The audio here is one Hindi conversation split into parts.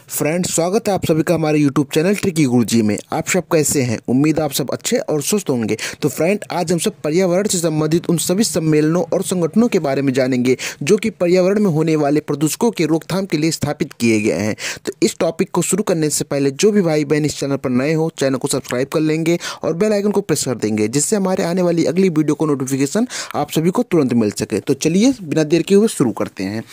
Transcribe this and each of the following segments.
फ्रेंड्स, स्वागत है आप सभी का हमारे यूट्यूब चैनल ट्रिकी गुरुजी में। आप सब कैसे हैं? उम्मीद आप सब अच्छे और स्वस्थ होंगे। तो फ्रेंड, आज हम सब पर्यावरण से संबंधित उन सभी सम्मेलनों और संगठनों के बारे में जानेंगे जो कि पर्यावरण में होने वाले प्रदूषकों के रोकथाम के लिए स्थापित किए गए हैं। तो इस टॉपिक को शुरू करने से पहले जो भी भाई बहन इस चैनल पर नए हो, चैनल को सब्सक्राइब कर लेंगे और बेल आइकन को प्रेस कर देंगे, जिससे हमारे आने वाली अगली वीडियो को नोटिफिकेशन आप सभी को तुरंत मिल सके। तो चलिए बिना देर किए हुए शुरू करते हैं।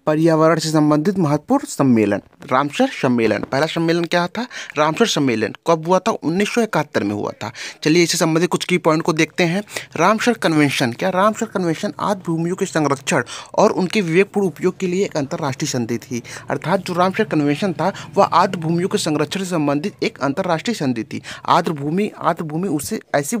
पर्यावरण से संबंधित महत्वपूर्ण सम्मेलन। रामसर सम्मेलन। पहला सम्मेलन क्या था? रामसर सम्मेलन कब हुआ था? 1971 में हुआ था। चलिए इससे संबंधित कुछ की पॉइंट को देखते हैं। Ramsar convention. क्या रामसर कन्वेंशन आद्य भूमियों के संरक्षण और उनके विवेकपूर्ण उपयोग के लिए एक अंतर्राष्ट्रीय संधि थी। अर्थात जो रामसर कन्वेंशन था वह आद्य भूमियों के संरक्षण से संबंधित एक अंतर्राष्ट्रीय संधि थी। आद्य भूमि उससे ऐसी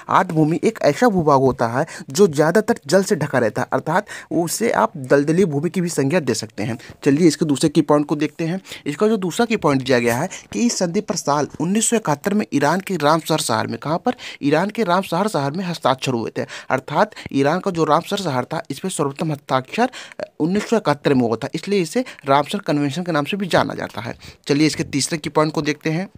आर्द्र भूमि एक ऐसा भूभाग होता है जो ज़्यादातर जल से ढका रहता है, अर्थात उससे आप दलदली भूमि की भी संज्ञा दे सकते हैं। चलिए इसके दूसरे की पॉइंट को देखते हैं। इसका जो दूसरा की पॉइंट दिया गया है कि इस संधि पर साल 1971 में ईरान के रामसर शहर में, कहाँ पर? ईरान के रामसर शहर में हस्ताक्षर हुए थे। अर्थात ईरान का जो रामसर शहर था इस पर सर्वप्रथम हस्ताक्षर 1971 में हुआ था, इसलिए इसे रामसर कन्वेंशन के नाम से भी जाना जाता है। चलिए इसके तीसरे की पॉइंट को देखते हैं।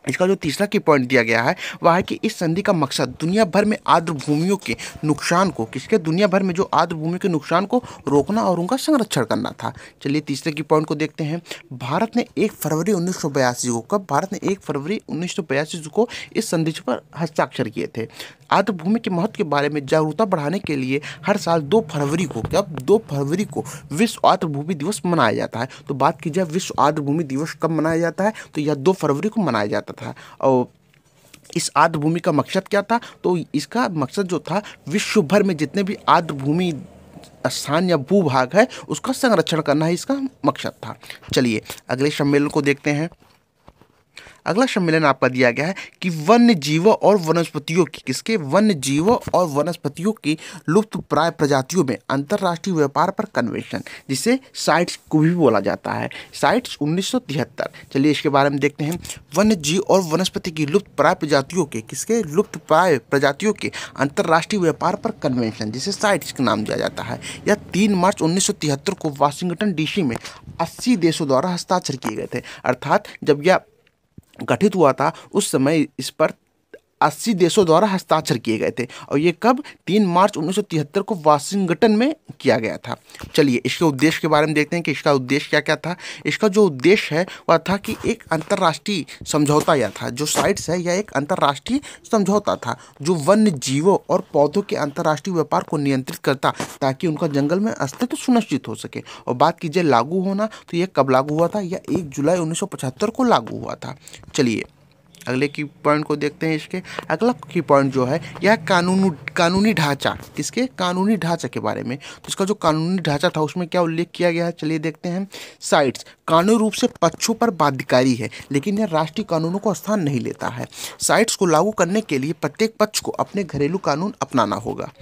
इसका जो तीसरा की पॉइंट दिया गया है वह है कि इस संधि का मकसद दुनिया भर में आर्द्र भूमियों के नुकसान को, दुनिया भर में जो आर्द्र भूमि के नुकसान को रोकना और उनका संरक्षण करना था। चलिए तीसरे की पॉइंट को देखते हैं। भारत ने 1 फरवरी 1982 को, कब? भारत ने 1 फरवरी 1982 को इस संधि पर हस्ताक्षर किए थे। आर्द्र भूमि के महत्व के बारे में जागरूकता बढ़ाने के लिए हर साल 2 फरवरी को, क्या 2 फरवरी को विश्व आर्द्र भूमि दिवस मनाया जाता है। तो बात की जाए विश्व आर्द्र भूमि दिवस कब मनाया जाता है, तो यह 2 फरवरी को मनाया जाता था। और इस आर्द्र भूमि का मकसद क्या था? तो इसका मकसद जो था विश्व भर में जितने भी आर्द्र भूमि स्थान या भूभाग है उसका संरक्षण करना ही इसका मकसद था। चलिए अगले सम्मेलन को देखते हैं। अगला सम्मेलन आपका दिया गया है कि वन्य जीवों और वनस्पतियों की, वन्य जीवों और वनस्पतियों की लुप्त प्राय प्रजातियों में अंतर्राष्ट्रीय व्यापार पर कन्वेंशन, जिसे साइट्स को भी बोला जाता है। साइट्स 1973। चलिए इसके बारे में देखते हैं। वन्य जीव और वनस्पति की लुप्त प्राय प्रजातियों के, लुप्त प्राय प्रजातियों के अंतर्राष्ट्रीय व्यापार पर कन्वेंशन, जिसे साइट्स का नाम दिया जाता है। यह 3 मार्च 1973 को वाशिंगटन डीसी में 80 देशों द्वारा हस्ताक्षर किए गए थे। अर्थात जब यह गठित हुआ था उस समय इस पर 80 देशों द्वारा हस्ताक्षर किए गए थे। और ये कब? 3 मार्च 1973 को वाशिंगटन में किया गया था। चलिए इसके उद्देश्य के बारे में देखते हैं कि इसका उद्देश्य क्या क्या था। इसका जो उद्देश्य है वह था कि एक अंतर्राष्ट्रीय समझौता यह था, जो साइट्स है यह एक अंतर्राष्ट्रीय समझौता था जो वन्य जीवों और पौधों के अंतर्राष्ट्रीय व्यापार को नियंत्रित करता, ताकि उनका जंगल में अस्तित्व सुनिश्चित हो सके। और बात कीजिए लागू होना, तो यह कब लागू हुआ था? यह 1 जुलाई 1975 को लागू हुआ था। चलिए अगले की पॉइंट को देखते हैं। इसके अगला की पॉइंट जो है यह कानूनी ढांचा, कानूनी ढांचा के बारे में। तो इसका जो कानूनी ढांचा था उसमें क्या उल्लेख किया गया है, चलिए देखते हैं। साइट्स कानूनी रूप से पक्षों पर बाध्यकारी है, लेकिन यह राष्ट्रीय कानूनों को स्थान नहीं लेता है। साइट्स को लागू करने के लिए प्रत्येक पक्ष को अपने घरेलू कानून अपनाना होगा।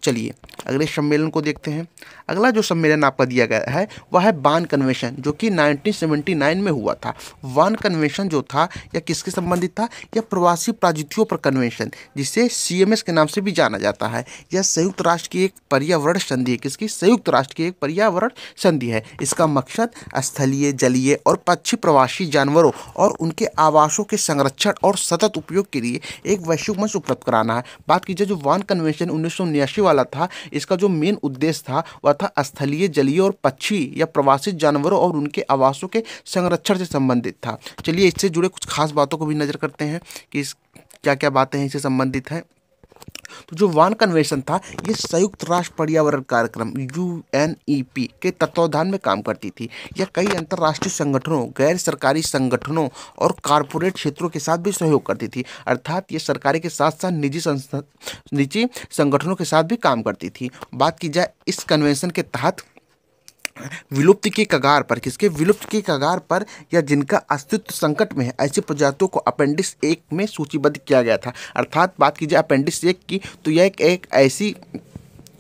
चलिए अगले सम्मेलन को देखते हैं। अगला जो सम्मेलन आपका दिया गया है वह है बार्न कन्वेंशन, जो कि 1979 में हुआ था। बार्न कन्वेंशन जो था यह किसके संबंधित था? यह प्रवासी प्रजातियों पर कन्वेंशन, जिसे CMS के नाम से भी जाना जाता है। यह संयुक्त राष्ट्र की एक पर्यावरण संधि है। संयुक्त राष्ट्र की एक पर्यावरण संधि है। इसका मकसद स्थलीय, जलीय और पक्षी प्रवासी जानवरों और उनके आवासों के संरक्षण और सतत उपयोग के लिए एक वैश्विक मंच उपलब्ध कराना है। बात कीजिए जो बार्न कन्वेंशन 1979 वाला था, इसका जो मेन उद्देश्य था वह था स्थलीय, जलीय और पक्षी या प्रवासी जानवरों और उनके आवासों के संरक्षण से संबंधित था। चलिए इससे जुड़े कुछ खास बातों को भी नजर करते हैं कि क्या क्या बातें हैं इससे संबंधित हैं। तो जो बार्न कन्वेंशन था ये संयुक्त राष्ट्र पर्यावरण कार्यक्रम UNEP के तत्वावधान में काम करती थी। यह कई अंतर्राष्ट्रीय संगठनों, गैर सरकारी संगठनों और कारपोरेट क्षेत्रों के साथ भी सहयोग करती थी। अर्थात ये सरकारी के साथ साथ निजी संगठनों के साथ भी काम करती थी। बात की जाए इस कन्वेंशन के तहत विलुप्ति के कगार पर, विलुप्त के कगार पर या जिनका अस्तित्व संकट में है, ऐसी प्रजातियों को अपेंडिक्स 1 में सूचीबद्ध किया गया था। अर्थात बात की जाए अपेंडिक्स 1 की, तो यह एक ऐसी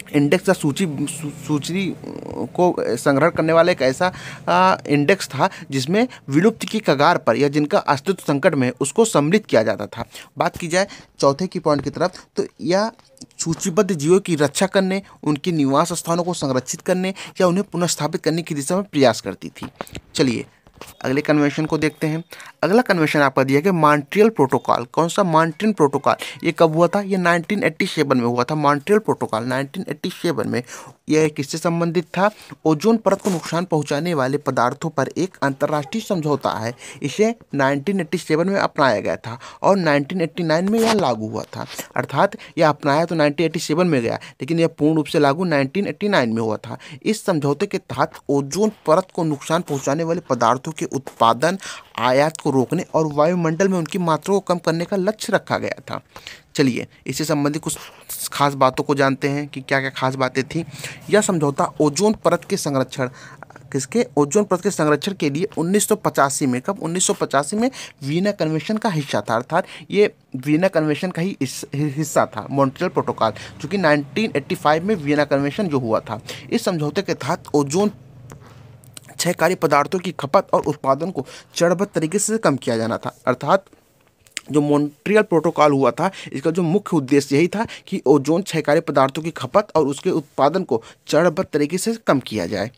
इंडेक्स या सूची को संग्रहण करने वाला एक ऐसा इंडेक्स था जिसमें विलुप्ति की कगार पर या जिनका अस्तित्व संकट में उसको सम्मिलित किया जाता था। बात की जाए चौथे की पॉइंट की तरफ, तो यह सूचीबद्ध जीवों की रक्षा करने, उनके निवास स्थानों को संरक्षित करने या उन्हें पुनर्स्थापित करने की दिशा में प्रयास करती थी। चलिए अगले कन्वेंशन को देखते हैं। अगला कन्वेंशन आपका दिया गया मॉन्ट्रियल प्रोटोकॉल। कौन सा? Montreal protocol. ये कब हुआ था? ये 1987 में हुआ था। मॉन्ट्रियल प्रोटोकॉल 1987 में। यह किससे संबंधित था? ओजोन परत को नुकसान पहुंचाने वाले पदार्थों पर एक अंतर्राष्ट्रीय समझौता है। इसे 1987 में अपनाया गया था और 1989 में यह लागू हुआ था। अर्थात यह अपनाया तो 1987 में गया, लेकिन यह पूर्ण रूप से लागू 1989 में हुआ था। इस समझौते के तहत ओजोन परत को नुकसान पहुंचाने वाले पदार्थों के उत्पादन, आयात को रोकने और वायुमंडल में उनकी मात्रा को कम करने का लक्ष्य रखा गया था। चलिए इससे संबंधित कुछ खास बातों को जानते हैं कि क्या क्या खास बातें थी। यह समझौता ओजोन परत के संरक्षण ओजोन परत के संरक्षण के लिए 1985 में, कब? 1985 में वियना कन्वेंशन का हिस्सा था। अर्थात ये वियना कन्वेंशन का ही हिस्सा था मॉन्ट्रियल प्रोटोकॉल, जो कि 1985 में वियना कन्वेंशन जो हुआ था। इस समझौते के तहत ओजोन क्षयकारी पदार्थों की खपत और उत्पादन को चरणबद्ध तरीके से कम किया जाना था। अर्थात जो मॉन्ट्रियल प्रोटोकॉल हुआ था, इसका जो मुख्य उद्देश्य यही था कि ओजोन क्षयकारी पदार्थों की खपत और उसके उत्पादन को चरणबद्ध तरीके से कम किया जाए।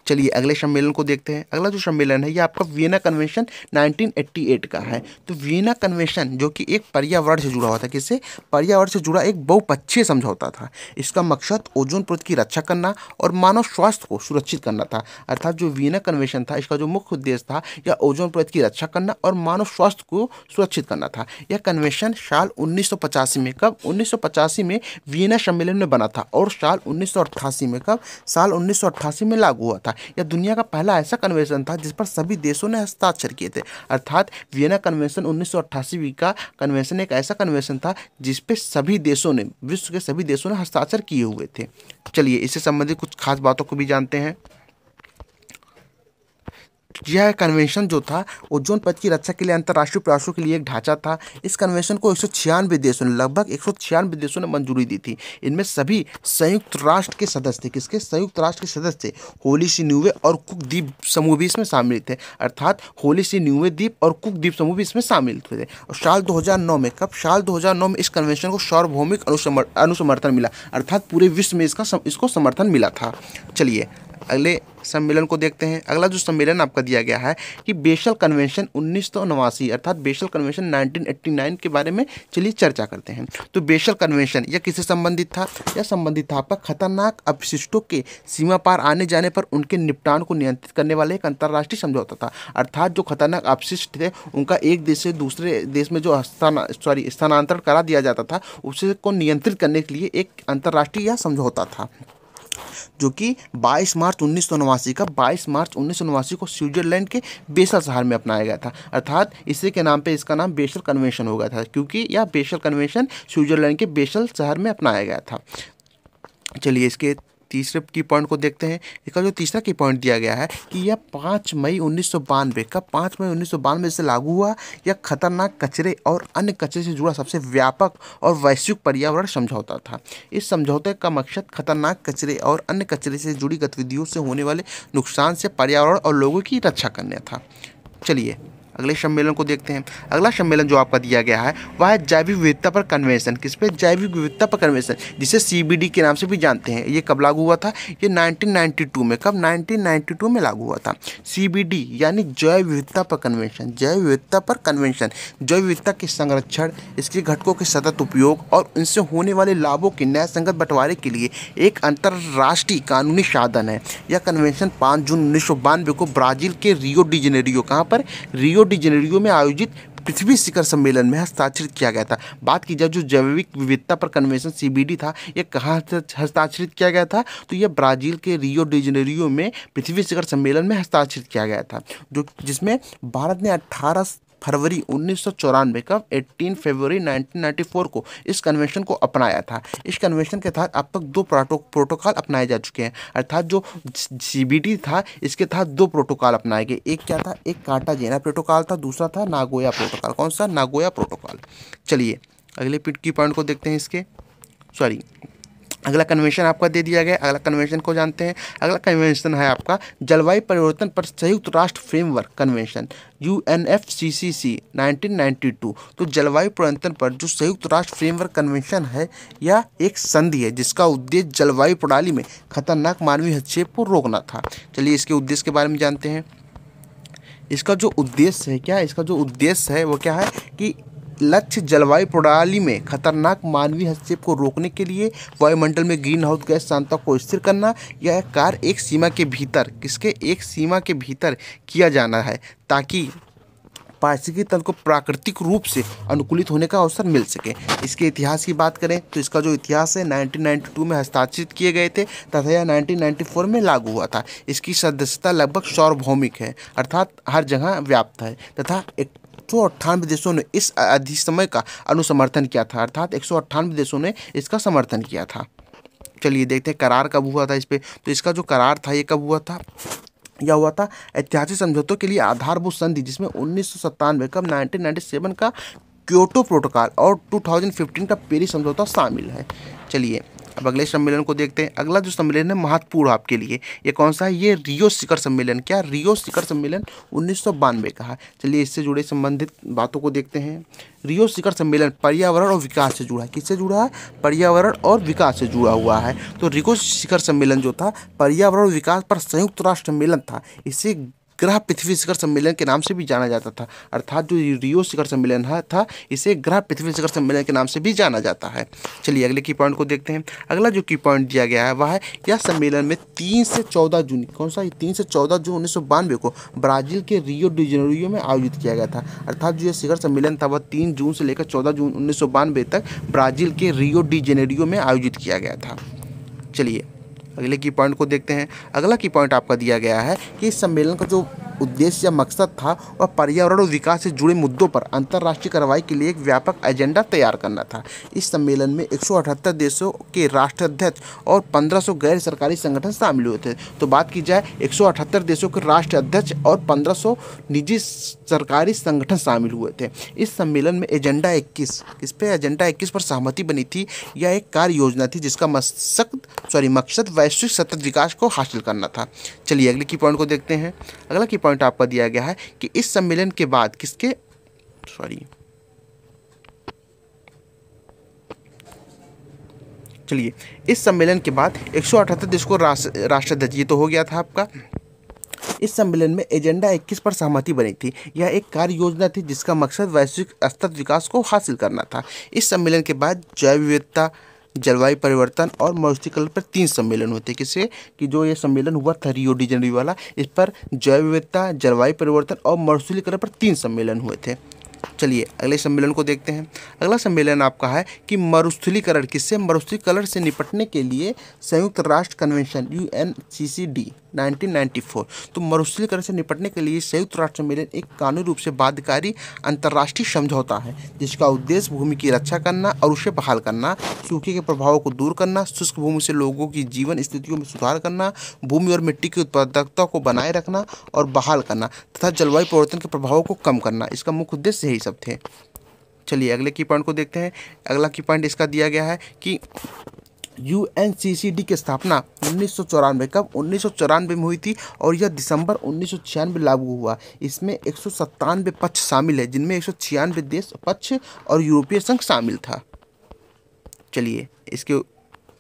चलिए अगले सम्मेलन को देखते हैं। अगला जो सम्मेलन है ये आपका वियना कन्वेंशन 1988 का है। तो वियना कन्वेंशन जो कि एक पर्यावरण से जुड़ा हुआ था। किससे? पर्यावरण से जुड़ा एक बहुपक्षीय समझौता था। इसका मकसद ओजोन परत की रक्षा करना और मानव स्वास्थ्य को सुरक्षित करना था। अर्थात जो वियना कन्वेंशन था, इसका जो मुख्य उद्देश्य था यह ओजोन परत की रक्षा करना और मानव स्वास्थ्य को सुरक्षित करना था। यह कन्वेंशन साल 1985 में, कब? 1985 में वियना सम्मेलन में बना था और साल 1988 में, कब? साल 1988 में लागू हुआ था। यह दुनिया का पहला ऐसा कन्वेंशन था जिस पर सभी देशों ने हस्ताक्षर किए थे। अर्थात वियना कन्वेंशन 1988 का कन्वेंशन एक ऐसा कन्वेंशन था जिस पे सभी देशों ने, विश्व के सभी देशों ने हस्ताक्षर किए हुए थे। चलिए इससे संबंधित कुछ खास बातों को भी जानते हैं। यह कन्वेंशन जो था ओजोन परत की रक्षा के लिए अंतर्राष्ट्रीय प्रयासों के लिए एक ढांचा था। इस कन्वेंशन को 196 देशों ने, लगभग 196 देशों ने मंजूरी दी थी। इनमें सभी संयुक्त राष्ट्र के सदस्य थे। किसके? संयुक्त राष्ट्र के सदस्य थे। होली सी न्यूवे और कुक द्वीप समूह भी इसमें शामिल थे। अर्थात होली सी न्यूवे द्वीप और कुक द्वीप समूह भी इसमें शामिल थे। और साल 2009 में, कब? साल 2009 में इस कन्वेंशन को सार्वभौमिक अनुसमर्थन मिला। अर्थात पूरे विश्व में इसको समर्थन मिला था। चलिए अगले सम्मेलन को देखते हैं। अगला जो सम्मेलन आपका दिया गया है कि बेसल कन्वेंशन 1989, अर्थात बेसल कन्वेंशन 1989 के बारे में चलिए चर्चा करते हैं। तो बेसल कन्वेंशन यह किससे संबंधित था? यह संबंधित था आपका खतरनाक अपशिष्टों के सीमा पार आने जाने पर उनके निपटान को नियंत्रित करने वाले एक अंतर्राष्ट्रीय समझौता था। अर्थात जो खतरनाक अपशिष्ट थे उनका एक देश से दूसरे देश में जो स्थानांतरण करा दिया जाता था, उसे को नियंत्रित करने के लिए एक अंतर्राष्ट्रीय यह समझौता था, जो कि 22 मार्च 1989 का 22 मार्च 1989 को स्विट्जरलैंड के बेसल शहर में अपनाया गया था। अर्थात इसी के नाम पे इसका नाम बेसल कन्वेंशन हो गया था, क्योंकि यह बेसल कन्वेंशन स्विट्जरलैंड के बेसल शहर में अपनाया गया था। चलिए इसके तीसरे की पॉइंट को देखते हैं। इसका जो तीसरा की पॉइंट दिया गया है कि यह 5 मई 1992 का 5 मई 1992 से लागू हुआ। यह खतरनाक कचरे और अन्य कचरे से जुड़ा सबसे व्यापक और वैश्विक पर्यावरण समझौता था। इस समझौते का मकसद खतरनाक कचरे और अन्य कचरे से जुड़ी गतिविधियों से होने वाले नुकसान से पर्यावरण और लोगों की रक्षा करना था। चलिए अगले सम्मेलन को देखते हैं। अगला सम्मेलन जो आपका दिया गया है वह है जैविक विविधता पर कन्वेंशन। किस पे? जैविक विविधता पर कन्वेंशन, जिसे CBD के नाम से भी जानते हैं। ये कब लागू हुआ था? ये 1992 में, कब? 1992 में लागू हुआ था। CBD यानी जैव विविधता पर कन्वेंशन। जैव विविधता पर कन्वेंशन जैव विविधता के संरक्षण, इसके घटकों के सतत उपयोग और इनसे होने वाले लाभों के न्यायसंगत बंटवारे के लिए एक अंतर्राष्ट्रीय कानूनी साधन है। यह कन्वेंशन 5 जून 1992 को ब्राजील के रियो डी जेनेरियो, कहाँ पर? रियो डी जेनेरियो में आयोजित पृथ्वी शिखर सम्मेलन में हस्ताक्षरित किया गया था। बात की जाए जो जैविक विविधता पर कन्वेंशन CBD था, ये कहाँ हस्ताक्षरित किया गया था? तो ये ब्राजील के रियो डी जेनेरियो में पृथ्वी शिखर सम्मेलन में हस्ताक्षरित किया गया था, जो जिसमें भारत ने 18 फरवरी 1994 का 18 फरवरी 1994 को इस कन्वेंशन को अपनाया था। इस कन्वेंशन के तहत अब तक 2 प्रोटोकॉल अपनाए जा चुके हैं। अर्थात जो CBD था इसके तहत 2 प्रोटोकॉल अपनाए गए। एक क्या था? एक कार्टाजेना प्रोटोकॉल था, दूसरा था नागोया प्रोटोकॉल। कौन सा? Nagoya protocol. चलिए अगले की पॉइंट को देखते हैं। अगला कन्वेंशन आपका दे दिया गया। अगला कन्वेंशन को जानते हैं। अगला कन्वेंशन है आपका जलवायु परिवर्तन पर संयुक्त राष्ट्र फ्रेमवर्क कन्वेंशन UNFCCC 1992। तो जलवायु परिवर्तन पर जो संयुक्त राष्ट्र फ्रेमवर्क कन्वेंशन है यह एक संधि है जिसका उद्देश्य जलवायु प्रणाली में खतरनाक मानवीय हस्तक्षेप को रोकना था। चलिए इसके उद्देश्य के बारे में जानते हैं। इसका जो उद्देश्य है इसका जो उद्देश्य है वो क्या है कि लक्ष्य जलवायु प्रणाली में खतरनाक मानवीय हस्तक्षेप को रोकने के लिए वायुमंडल में ग्रीन हाउस गैस सांद्रता को स्थिर करना। यह कार्य एक सीमा के भीतर एक सीमा के भीतर किया जाना है ताकि पारिस्थितिकी तंत्र को प्राकृतिक रूप से अनुकूलित होने का अवसर मिल सके। इसके इतिहास की बात करें तो इसका जो इतिहास है 1992 में हस्ताक्षरित किए गए थे तथा यह 1994 में लागू हुआ था। इसकी सदस्यता लगभग सार्वभौमिक है अर्थात हर जगह व्याप्त है तथा 198 देशों ने इस अधिसमय का अनुसमर्थन किया था अर्थात 198 देशों ने इसका समर्थन किया था। चलिए देखते हैं करार कब हुआ था इस पे। तो इसका जो करार था ये कब हुआ था? यह हुआ था ऐतिहासिक समझौतों के लिए आधारभूत संधि जिसमें 1997 कब 1997 का क्योटो प्रोटोकॉल और 2015 का पेरिस समझौता शामिल है। चलिए अब अगले सम्मेलन को देखते हैं। अगला जो सम्मेलन है महत्वपूर्ण आपके लिए ये कौन सा है? ये रियो शिखर सम्मेलन। क्या? रियो शिखर सम्मेलन 1992 का है। चलिए इससे जुड़े संबंधित बातों को देखते हैं। रियो शिखर सम्मेलन पर्यावरण और विकास से जुड़ा है। किससे जुड़ा है? पर्यावरण और विकास से जुड़ा हुआ है। तो रियो शिखर सम्मेलन जो था पर्यावरण और विकास पर संयुक्त राष्ट्र सम्मेलन था। इसे ग्रह पृथ्वी शिखर सम्मेलन के नाम से भी जाना जाता था अर्थात जो रियो शिखर सम्मेलन था इसे ग्रह पृथ्वी शिखर सम्मेलन के नाम से भी जाना जाता है। चलिए अगले की पॉइंट को देखते हैं। अगला जो की पॉइंट दिया गया है वह है यह सम्मेलन में 3 से 14 जून कौन सा 3 से 14 जून 1992 को ब्राजील के रियो डी जेनेरियो में आयोजित किया गया था अर्थात जो यह शिखर सम्मेलन था वह 3 जून से लेकर 14 जून 1992 तक ब्राजील के रियो डी जेनेरियो में आयोजित किया गया था। चलिए अगले की पॉइंट को देखते हैं। अगला की पॉइंट आपका दिया गया है कि इस सम्मेलन का जो उद्देश्य या मकसद था वह पर्यावरण और विकास से जुड़े मुद्दों पर अंतर्राष्ट्रीय कार्रवाई के लिए एक व्यापक एजेंडा तैयार करना था। इस सम्मेलन में 178 देशों के राष्ट्राध्यक्ष और 1500 गैर सरकारी संगठन शामिल हुए थे। तो बात की जाए 178 देशों के राष्ट्राध्यक्ष और 1500 निजी सरकारी संगठन शामिल हुए थे। इस सम्मेलन में एजेंडा 21 इस पे एजेंडा 21 पर सहमति बनी थी। यह एक कार्य योजना थी जिसका मकसद वैश्विक सतत विकास को हासिल करना था। चलिए अगले की पॉइंट को देखते हैं। अगला की पॉइंट आपका दिया गया है कि इस सम्मेलन के बाद चलिए इस सम्मेलन के बाद 178 देशों को राष्ट्राध्यक्ष ये तो हो गया था आपका। इस सम्मेलन में एजेंडा 21 पर सहमति बनी थी। यह एक कार्य योजना थी जिसका मकसद वैश्विक सतत विकास को हासिल करना था। इस सम्मेलन के बाद जैव विविधता, जलवायु परिवर्तन और मरुस्थलीकरण पर 3 सम्मेलन होते। किससे कि जो ये सम्मेलन हुआ था रियो डी जेनेरियो वाला, इस पर जैव विविधता, जलवायु परिवर्तन और मरुस्थलीकरण पर 3 सम्मेलन हुए थे। चलिए अगले सम्मेलन को देखते हैं। अगला सम्मेलन आपका है कि मरुस्थलीकरण किससे? मरुस्थलीकरण से निपटने के लिए संयुक्त राष्ट्र कन्वेंशन UNCCD 1994। तो मरुस्थलीकरण से निपटने के लिए संयुक्त राष्ट्र सम्मेलन एक कानूनी रूप से बाध्यकारी अंतर्राष्ट्रीय समझौता है जिसका उद्देश्य भूमि की रक्षा करना और उसे बहाल करना, सूखे के प्रभावों को दूर करना, शुष्क भूमि से लोगों की जीवन स्थितियों में सुधार करना, भूमि और मिट्टी की उत्पादकता को बनाए रखना और बहाल करना तथा जलवायु परिवर्तन के प्रभावों को कम करना। इसका मुख्य उद्देश्य यही सब थे। चलिए अगले की पॉइंट को देखते हैं। अगला की पॉइंट इसका दिया गया है कि UNCCD की स्थापना 1994 कब 1994 में हुई थी और यह दिसंबर 1996 में लागू हुआ। इसमें 197 पक्ष शामिल है जिनमें 196 देश पक्ष और यूरोपीय संघ शामिल था। चलिए इसके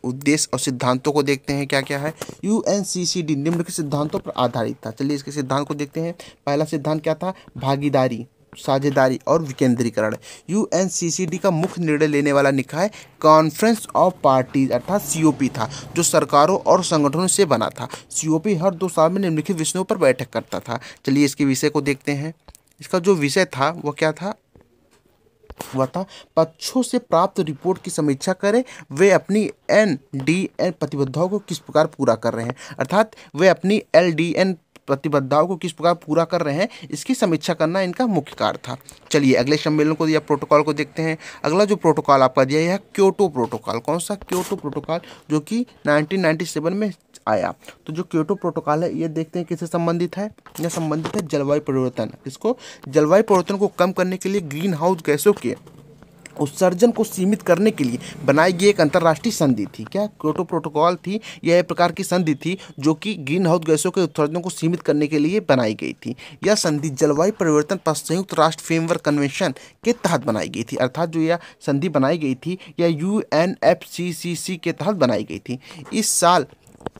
उद्देश्य और सिद्धांतों को देखते हैं क्या क्या है। UNCCD निम्नलिखित सिद्धांतों पर आधारित था। चलिए इसके सिद्धांत को देखते हैं। पहला सिद्धांत क्या था? भागीदारी, साझेदारी और विकेंद्रीकरण। UNCCD का मुख्य निर्णय लेने वाला निकाय कॉन्फ्रेंस ऑफ पार्टीज अर्थात COP था जो सरकारों और संगठनों से बना था। COP हर 2 साल में निम्नलिखित विषयों पर बैठक करता था। चलिए इसके विषय को देखते हैं। इसका जो विषय था वो क्या था? वह था पक्षों से प्राप्त रिपोर्ट की समीक्षा करें, वे अपनी NDN प्रतिबद्धताओं को किस प्रकार पूरा कर रहे हैं अर्थात वे अपनी LDN प्रतिबद्धताओं को किस प्रकार पूरा कर रहे हैं इसकी समीक्षा करना इनका मुख्य कार्य था। चलिए अगले सम्मेलन को या प्रोटोकॉल को देखते हैं। अगला जो प्रोटोकॉल आपका दिया यह है क्योटो प्रोटोकॉल। कौन सा? क्योटो प्रोटोकॉल जो कि 1997 में आया। तो जो क्योटो प्रोटोकॉल है ये देखते हैं किससे संबंधित है। यह संबंधित है जलवायु परिवर्तन। इसको जलवायु परिवर्तन को कम करने के लिए ग्रीन हाउस गैसों के उत्सर्जन को सीमित करने के लिए बनाई गई एक अंतर्राष्ट्रीय संधि थी। क्या क्योटो प्रोटोकॉल थी? यह एक प्रकार की संधि थी जो कि ग्रीन हाउस गैसों के उत्सर्जन को सीमित करने के लिए बनाई गई थी। यह संधि जलवायु परिवर्तन पर संयुक्त राष्ट्र फ्रेमवर्क कन्वेंशन के तहत बनाई गई थी। अर्थात जो यह संधि बनाई गई थी यह UNFCCC के तहत बनाई गई थी। इस साल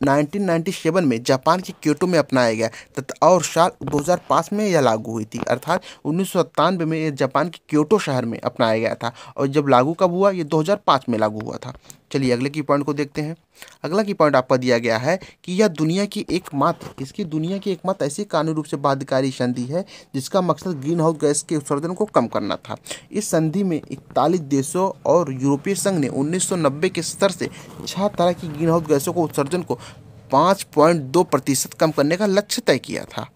1997 में जापान के क्योटो में अपनाया गया तथा और साल 2005 में यह लागू हुई थी। अर्थात 1997 में यह जापान के क्योटो शहर में अपनाया गया था और जब लागू कब हुआ? ये 2005 में लागू हुआ था। चलिए अगले की पॉइंट को देखते हैं। अगला की पॉइंट आपका दिया गया है कि यह दुनिया की एकमात्र ऐसी कानूनी रूप से बाध्यकारी संधि है जिसका मकसद ग्रीन हाउस गैस के उत्सर्जन को कम करना था। इस संधि में 41 देशों और यूरोपीय संघ ने 1990 के स्तर से 6 तरह की ग्रीन हाउस गैसों को उत्सर्जन को 5.2% कम करने का लक्ष्य तय किया था।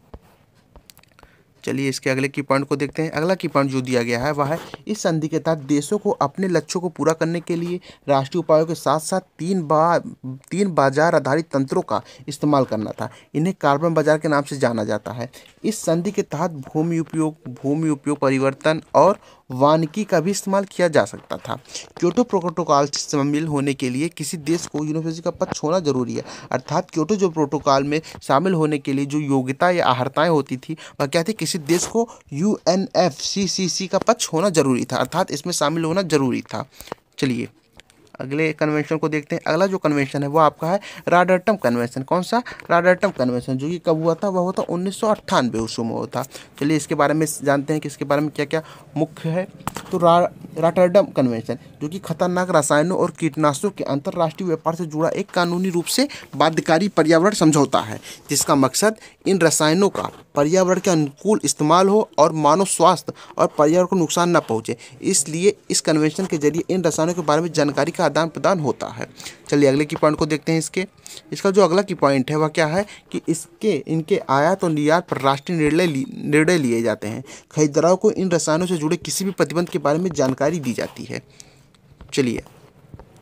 चलिए इसके अगले की पॉइंट को देखते हैं। अगला की पॉइंट जो दिया गया है वह है इस संधि के तहत देशों को अपने लक्ष्यों को पूरा करने के लिए राष्ट्रीय उपायों के साथ साथ तीन बाजार आधारित तंत्रों का इस्तेमाल करना था। इन्हें कार्बन बाजार के नाम से जाना जाता है। इस संधि के तहत भूमि उपयोग परिवर्तन और वानिकी का भी इस्तेमाल किया जा सकता था। क्योटो प्रोटोकॉल से शामिल होने के लिए किसी देश को यूनिवर्सिटी का पद छोड़ना जरूरी है। अर्थात क्योटो जो प्रोटोकॉल में शामिल होने के लिए जो योग्यता या अर्हताएं होती थी वह क्या थी? किसी देश को UNFCCC का पद छोड़ना जरूरी था, अर्थात इसमें शामिल होना जरूरी था। चलिए अगले कन्वेंशन को देखते हैं। अगला जो कन्वेंशन है वो आपका है रॉटरडम कन्वेंशन। कौन सा? रॉटरडम कन्वेंशन, जो कि कब हुआ था? वह हुआ था 1998 उसमें हुआ था। चलिए इसके बारे में जानते हैं कि इसके बारे में क्या क्या मुख्य है। तो रॉटरडम कन्वेंशन जो कि खतरनाक रसायनों और कीटनाशकों के अंतर्राष्ट्रीय व्यापार से जुड़ा एक कानूनी रूप से बाध्यकारी पर्यावरण समझौता है जिसका मकसद इन रसायनों का पर्यावरण के अनुकूल इस्तेमाल हो और मानव स्वास्थ्य और पर्यावरण को नुकसान न पहुंचे। इसलिए इस कन्वेंशन के जरिए इन रसायनों के बारे में जानकारी का आदान प्रदान होता है। चलिए अगले की पॉइंट को देखते हैं। इसका जो अगला की पॉइंट है वह क्या है कि इनके आयात और निर्यात पर राष्ट्रीय निर्णय लिए जाते हैं। खरीदारों को इन रसायनों से जुड़े किसी भी प्रतिबंध के बारे में जानकारी दी जाती है। चलिए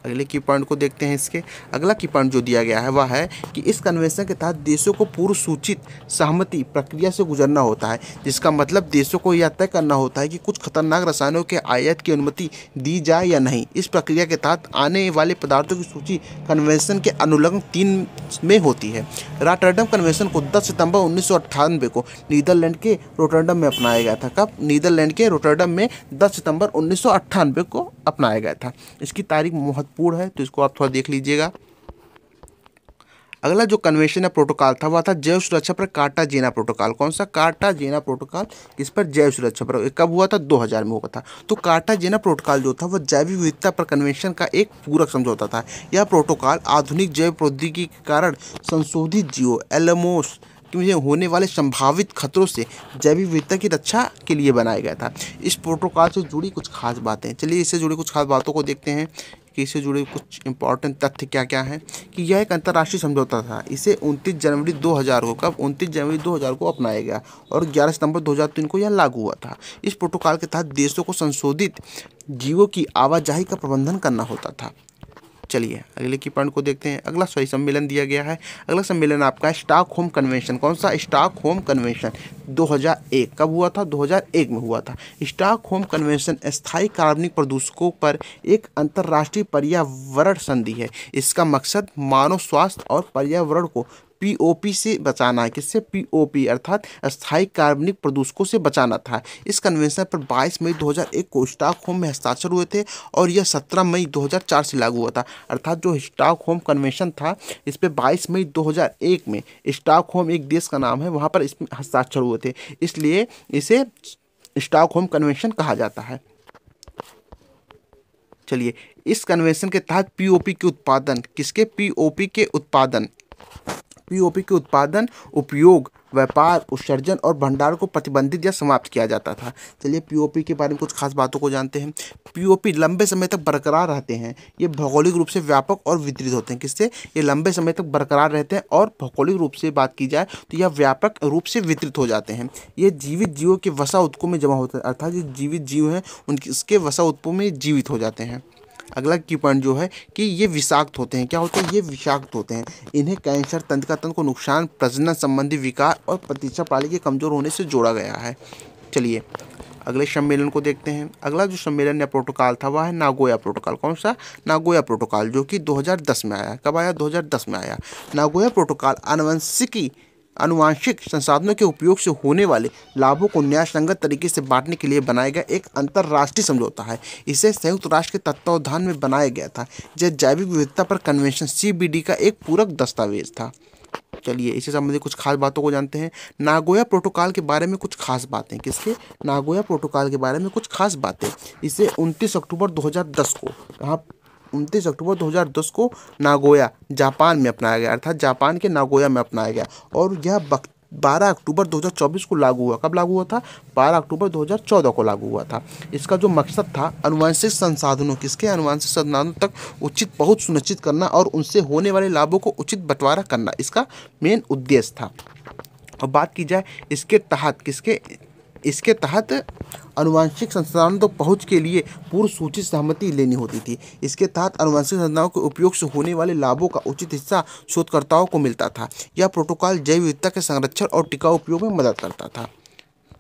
अगले की पॉइंट को देखते हैं। इसके अगला की पॉइंट जो दिया गया है वह है कि इस कन्वेंशन के तहत देशों को पूर्व सूचित सहमति प्रक्रिया से गुजरना होता है, जिसका मतलब देशों को यह तय करना होता है कि कुछ खतरनाक रसायनों के आयात की अनुमति दी जाए या नहीं। इस प्रक्रिया के तहत आने वाले पदार्थों की सूची कन्वेंशन के अनुलग्न 3 में होती है। रॉटरडम कन्वेंशन को 10 सितंबर 1998 को नीदरलैंड के रोटरडम में अपनाया गया था। कब? नीदरलैंड के रोटरडम में 10 सितंबर 1998 को अपनाया गया था। इसकी तारीख महत्वपूर्ण है तो इसको आप थोड़ा देख लीजिएगा। अगला जो कन्वेंशन या प्रोटोकॉल था वह था जैव सुरक्षा पर कार्टाजेना प्रोटोकॉल। कौन सा? Cartagena protocol. किस पर? जैव सुरक्षा पर। कब हुआ था? 2000 में हुआ था। तो कार्टाजेना प्रोटोकॉल जो था वह जैव विविधता पर कन्वेंशन का एक पूरक समझौता था। यह प्रोटोकॉल आधुनिक जैव प्रौद्योगिकी के कारण संशोधित जीवों एलएमओस में होने वाले संभावित खतरों से जैव विविधता की रक्षा के लिए बनाया गया था। इस प्रोटोकॉल से जुड़ी कुछ खास बातें, चलिए इससे जुड़ी कुछ खास बातों को देखते हैं कि इससे जुड़े कुछ इंपॉर्टेंट तथ्य क्या क्या हैं। कि यह एक अंतर्राष्ट्रीय समझौता था। इसे 29 जनवरी 2000 को, कब? 29 जनवरी 2000 को अपनाया गया और 11 सितंबर 2003 को यह लागू हुआ था। इस प्रोटोकॉल के तहत देशों को संशोधित जीवों की आवाजाही का प्रबंधन करना होता था। चलिए अगले की पॉइंट को देखते हैं। अगला सही सम्मेलन दिया गया है। अगला सम्मेलन आपका है स्टॉकहोम कन्वेंशन। कौन सा? Stockholm convention 2001। कब हुआ था? 2001 में हुआ था। स्टॉकहोम कन्वेंशन स्थायी कार्बनिक प्रदूषकों पर एक अंतर्राष्ट्रीय पर्यावरण संधि है। इसका मकसद मानव स्वास्थ्य और पर्यावरण को POP से बचाना है। किससे? POP अर्थात स्थायी कार्बनिक प्रदूषकों से बचाना था। इस कन्वेंशन पर 22 मई 2001 को स्टॉकहोम में हस्ताक्षर हुए थे और यह 17 मई 2004 से लागू हुआ था। अर्थात जो स्टॉकहोम कन्वेंशन था इस पर 22 मई 2001 में स्टॉकहोम एक देश का नाम है, वहाँ पर इसमें हस्ताक्षर हुए थे, इसलिए इसे स्टॉकहोम कन्वेंशन कहा जाता है। चलिए इस कन्वेंशन के तहत POP के उत्पादन, किसके? POP के उत्पादन, POP के उत्पादन, उपयोग, व्यापार, उत्सर्जन और भंडार को प्रतिबंधित या समाप्त किया जाता था। चलिए POP के बारे में कुछ खास बातों को जानते हैं। POP लंबे समय तक बरकरार रहते हैं। ये भौगोलिक रूप से व्यापक और वितरित होते हैं। किससे? ये लंबे समय तक बरकरार रहते हैं और भौगोलिक रूप से बात की जाए तो यह व्यापक रूप से वितरित हो जाते हैं। ये जीवित जीवों के वसा उत्कों में जमा होते हैं, अर्थात जो जीवित जीव हैं उनके वसा उत्कों में जीवित हो जाते हैं। अगला की पॉइंट जो है कि ये विषाक्त होते हैं। क्या होते हैं? ये विषाक्त होते हैं। इन्हें कैंसर, तंत्रिका तंत्र को नुकसान, प्रजनन संबंधी विकार और प्रतिरक्षा प्रणाली के कमजोर होने से जोड़ा गया है। चलिए अगले सम्मेलन को देखते हैं। अगला जो सम्मेलन या प्रोटोकॉल था वह है नागोया प्रोटोकॉल। कौन सा? नागोया प्रोटोकॉल, जो कि 2010 में आया। कब आया? 2010 में आया। नागोया प्रोटोकॉल आनुवांशिक संसाधनों के उपयोग से होने वाले लाभों को न्यायसंगत तरीके से बांटने के लिए बनाया गया एक अंतर्राष्ट्रीय समझौता है। इसे संयुक्त राष्ट्र के तत्वावधान में बनाया गया था। यह जैविक विविधता पर कन्वेंशन CBD का एक पूरक दस्तावेज था। चलिए इससे संबंधित कुछ खास बातों को जानते हैं। नागोया प्रोटोकॉल के बारे में कुछ खास बातें। किसके? नागोया प्रोटोकॉल के बारे में कुछ खास बातें। इसे 29 अक्टूबर 2010 को, कहाँ? 29 अक्टूबर 2010 को नागोया, जापान में अपनाया गया, अर्थात जापान के नागोया में अपनाया गया। और यह 12 अक्टूबर 2024 को लागू हुआ। कब लागू हुआ था? 12 अक्टूबर 2014 को लागू हुआ था। इसका जो मकसद था, अनुवांशिक संसाधनों, किसके? अनुवांशिक संसाधनों तक उचित पहुंच सुनिश्चित करना और उनसे होने वाले लाभों को उचित बंटवारा करना, इसका मेन उद्देश्य था। और बात की जाए इसके तहत, इसके तहत अनुवांशिक संसाधनों तक पहुंच के लिए पूर्व सूचित सहमति लेनी होती थी। इसके तहत अनुवांशिक संसाधनों के उपयोग से होने वाले लाभों का उचित हिस्सा शोधकर्ताओं को मिलता था। यह प्रोटोकॉल जैव विविधता के संरक्षण और टिकाऊ उपयोग में मदद करता था।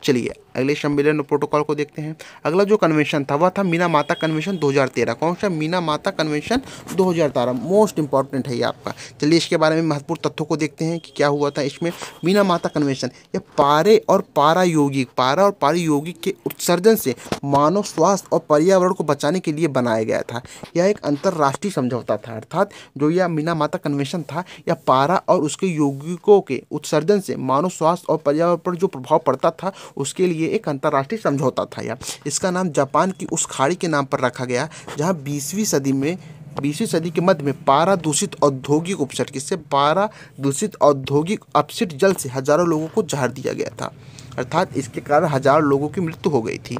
चलिए अगले सम्मेलन और प्रोटोकॉल को देखते हैं। अगला जो कन्वेंशन था वह था मिनामाता कन्वेंशन 2013। कौन सा? मिनामाता कन्वेंशन 2013। मोस्ट इंपॉर्टेंट है ये आपका। चलिए इसके बारे में महत्वपूर्ण तथ्यों को देखते हैं कि क्या हुआ था इसमें। मिनामाता कन्वेंशन यह पारे और पारायौगिक के उत्सर्जन से मानव स्वास्थ्य और पर्यावरण को बचाने के लिए बनाया गया था। यह एक अंतर्राष्ट्रीय समझौता था, अर्थात जो यह मिनामाता कन्वेंशन था, यह पारा और उसके यौगिकों के उत्सर्जन से मानव स्वास्थ्य और पर्यावरण पर जो प्रभाव पड़ता था उसके लिए एक अंतर्राष्ट्रीय समझौता था यह। इसका नाम जापान की उस खाड़ी के नाम पर रखा गया जहां 20वीं सदी के मध्य में पारा दूषित औद्योगिक अपशिष्ट, किससे? पारा दूषित औद्योगिक अपशिष्ट जल से हजारों लोगों को जहर दिया गया था, अर्थात इसके कारण हजारों लोगों की मृत्यु हो गई थी।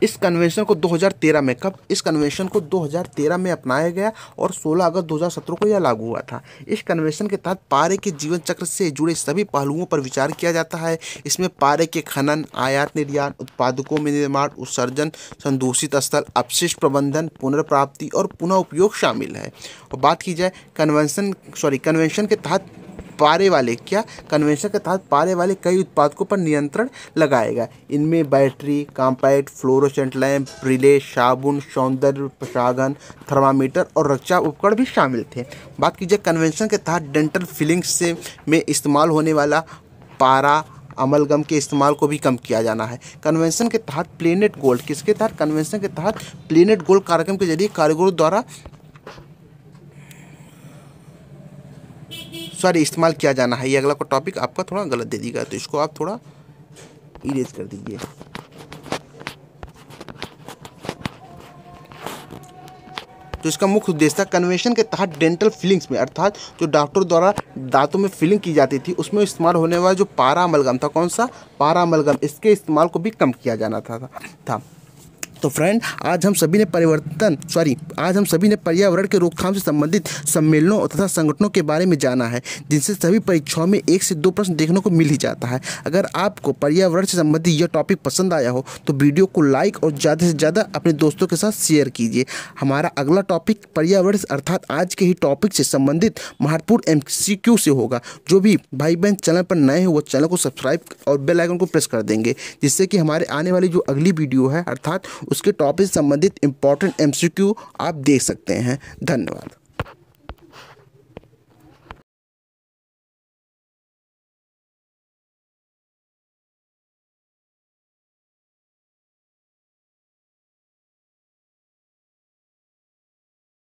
इस कन्वेंशन को 2013 में, कब? इस कन्वेंशन को 2013 में अपनाया गया और 16 अगस्त 2017 को यह लागू हुआ था। इस कन्वेंशन के तहत पारे के जीवन चक्र से जुड़े सभी पहलुओं पर विचार किया जाता है। इसमें पारे के खनन, आयात निर्यात, उत्पादकों में निर्माण, उत्सर्जन, संदूषित स्थल, अपशिष्ट प्रबंधन, पुनर्प्राप्ति और पुनः उपयोग शामिल है। और बात की जाए कन्वेंशन के तहत कन्वेंशन के तहत पारे वाले कई उत्पादकों पर नियंत्रण लगाएगा। इनमें battery, compact, fluorescent lamp, relay, साबुन, सौंदर्य प्रसाधन, थर्मामीटर और रक्षा उपकरण भी शामिल थे। बात कीजिए कन्वेंशन के तहत डेंटल फिलिंग्स में इस्तेमाल होने वाला पारा अमलगम के इस्तेमाल को भी कम किया जाना है। कन्वेंशन के तहत प्लेनेट गोल्ड, किसके तहत? कन्वेंशन के तहत प्लेनेट गोल्ड कार्यक्रम के जरिए कारीगरों द्वारा इस्तेमाल किया जाना है। ये अगला का टॉपिक आपका थोड़ा गलत दे दीजिएगा, तो इसको आप थोड़ा इरेज कर दीजिए। तो इसका मुख्य उद्देश्य था कन्वेंशन के तहत डेंटल फिलिंग्स में, अर्थात जो डॉक्टर द्वारा दांतों में फिलिंग की जाती थी उसमें इस्तेमाल होने वाला जो पारा अमलगम था, कौन सा? पारा अमलगम, इसके इस्तेमाल को भी कम किया जाना था। तो फ्रेंड आज हम सभी ने पर्यावरण के रोकथाम से संबंधित सम्मेलनों तथा संगठनों के बारे में जाना है, जिनसे सभी परीक्षाओं में 1 से 2 प्रश्न देखने को मिल ही जाता है। अगर आपको पर्यावरण से संबंधित यह टॉपिक पसंद आया हो तो वीडियो को लाइक और ज़्यादा से ज़्यादा अपने दोस्तों के साथ शेयर कीजिए। हमारा अगला टॉपिक पर्यावरण अर्थात आज के ही टॉपिक से संबंधित महत्वपूर्ण MCQ से होगा। जो भी भाई बहन चैनल पर नए हो वो चैनल को सब्सक्राइब और बेल आइकन को प्रेस कर देंगे, जिससे कि हमारे आने वाली जो अगली वीडियो है अर्थात उसके टॉपिक से संबंधित इंपॉर्टेंट MCQ आप देख सकते हैं। धन्यवाद।